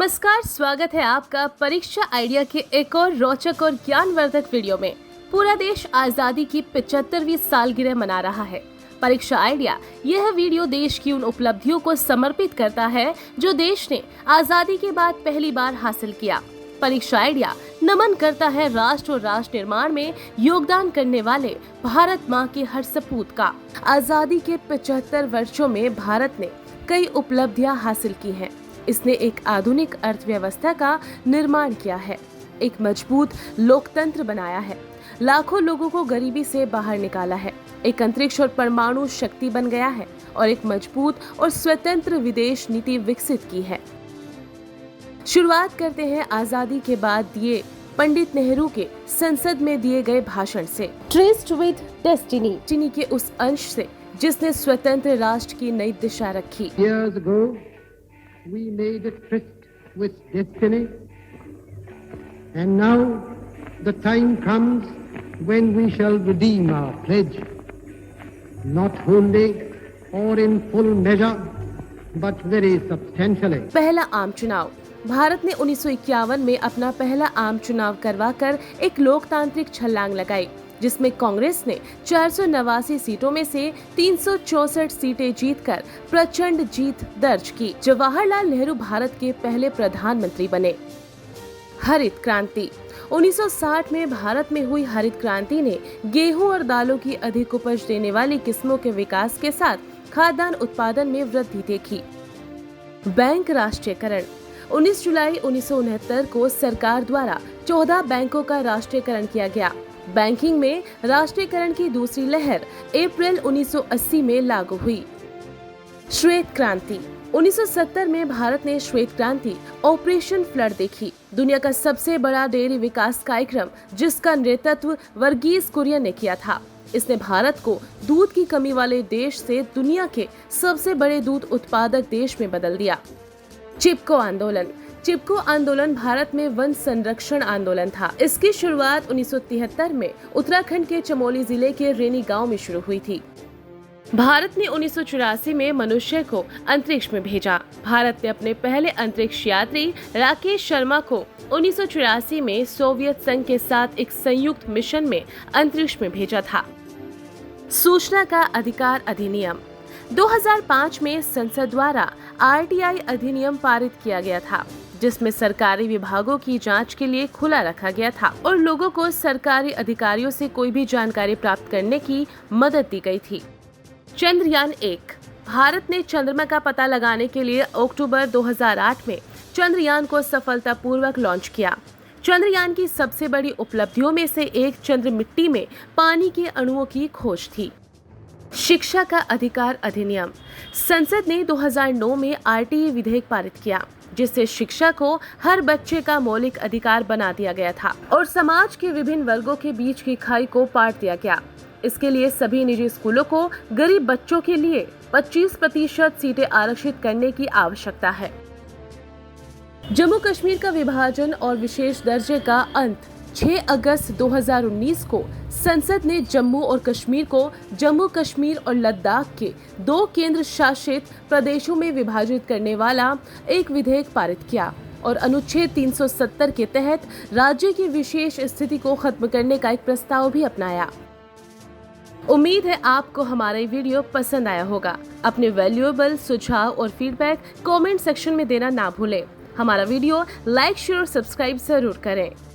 नमस्कार, स्वागत है आपका परीक्षा आइडिया के एक और रोचक और ज्ञानवर्धक वीडियो में। पूरा देश आजादी की 75वीं सालगिरह मना रहा है। परीक्षा आइडिया यह वीडियो देश की उन उपलब्धियों को समर्पित करता है जो देश ने आजादी के बाद पहली बार हासिल किया। परीक्षा आइडिया नमन करता है राष्ट्र और राष्ट्र निर्माण में योगदान करने वाले भारत माँ के हर सपूत का। आजादी के 75 वर्षों में भारत ने कई उपलब्धियां हासिल की हैं। इसने एक आधुनिक अर्थव्यवस्था का निर्माण किया है, एक मजबूत लोकतंत्र बनाया है, लाखों लोगों को गरीबी से बाहर निकाला है, एक अंतरिक्ष और परमाणु शक्ति बन गया है और एक मजबूत और स्वतंत्र विदेश नीति विकसित की है। शुरुआत करते हैं आजादी के बाद दिए पंडित नेहरू के संसद में दिए गए भाषण से। ट्रेस्ड विद डेस्टिनी के उस अंश से जिसने स्वतंत्र राष्ट्र की नई दिशा रखी। Years ago, we made a tryst with destiny, and now the time comes when we shall redeem our pledge, not wholly or in full measure, but very substantially. पहला आम चुनाव। भारत ने 1951 में अपना पहला आम चुनाव करवाकर एक लोकतांत्रिक छलांग लगाई, जिसमें कांग्रेस ने 489 सीटों में से 364 सीटें जीतकर प्रचंड जीत दर्ज की। जवाहरलाल नेहरू भारत के पहले प्रधानमंत्री बने। हरित क्रांति। 1960 में भारत में हुई हरित क्रांति ने गेहूं और दालों की अधिक उपज देने वाली किस्मों के विकास के साथ खाद्यान्न उत्पादन में वृद्धि देखी। बैंक राष्ट्रीयकरण। 19 जुलाई 1969 को सरकार द्वारा 14 बैंकों का राष्ट्रीयकरण किया गया। बैंकिंग में राष्ट्रीयकरण की दूसरी लहर अप्रैल 1980 में लागू हुई। श्वेत क्रांति। 1970 में भारत ने श्वेत क्रांति ऑपरेशन फ्लड देखी, दुनिया का सबसे बड़ा डेयरी विकास कार्यक्रम जिसका नेतृत्व वर्गीस कुरियन ने किया था। इसने भारत को दूध की कमी वाले देश से दुनिया के सबसे बड़े दूध उत्पादक देश में बदल दिया। चिपको आंदोलन। चिपको आंदोलन भारत में वन संरक्षण आंदोलन था। इसकी शुरुआत 1973 में उत्तराखंड के चमोली जिले के रेनी गांव में शुरू हुई थी। भारत ने 1984 में मनुष्य को अंतरिक्ष में भेजा। भारत ने अपने पहले अंतरिक्ष यात्री राकेश शर्मा को 1984 में सोवियत संघ के साथ एक संयुक्त मिशन में अंतरिक्ष में भेजा था। सूचना का अधिकार अधिनियम। 2005 में संसद द्वारा RTI अधिनियम पारित किया गया था, जिसमें सरकारी विभागों की जांच के लिए खुला रखा गया था और लोगों को सरकारी अधिकारियों से कोई भी जानकारी प्राप्त करने की मदद दी गई थी। चंद्रयान 1। भारत ने चंद्रमा का पता लगाने के लिए अक्टूबर 2008 में चंद्रयान को सफलतापूर्वक लॉन्च किया। चंद्रयान की सबसे बड़ी उपलब्धियों में से एक चंद्र मिट्टी में पानी के अणुओं की खोज थी। शिक्षा का अधिकार अधिनियम। संसद ने 2009 में RTI विधेयक पारित किया, जिससे शिक्षा को हर बच्चे का मौलिक अधिकार बना दिया गया था और समाज के विभिन्न वर्गों के बीच की खाई को पाट दिया गया। इसके लिए सभी निजी स्कूलों को गरीब बच्चों के लिए 25% सीटें आरक्षित करने की आवश्यकता है। जम्मू कश्मीर का विभाजन और विशेष दर्जे का अंत। 6 अगस्त 2019 को संसद ने जम्मू और कश्मीर को जम्मू कश्मीर और लद्दाख के 2 केंद्र शासित प्रदेशों में विभाजित करने वाला एक विधेयक पारित किया और अनुच्छेद 370 के तहत राज्य की विशेष स्थिति को खत्म करने का एक प्रस्ताव भी अपनाया। उम्मीद है आपको हमारा ये वीडियो पसंद आया होगा। अपने वैल्यूएबल सुझाव और फीडबैक कमेंट सेक्शन में देना ना भूलें। हमारा वीडियो लाइक, शेयर और सब्सक्राइब जरूर करें।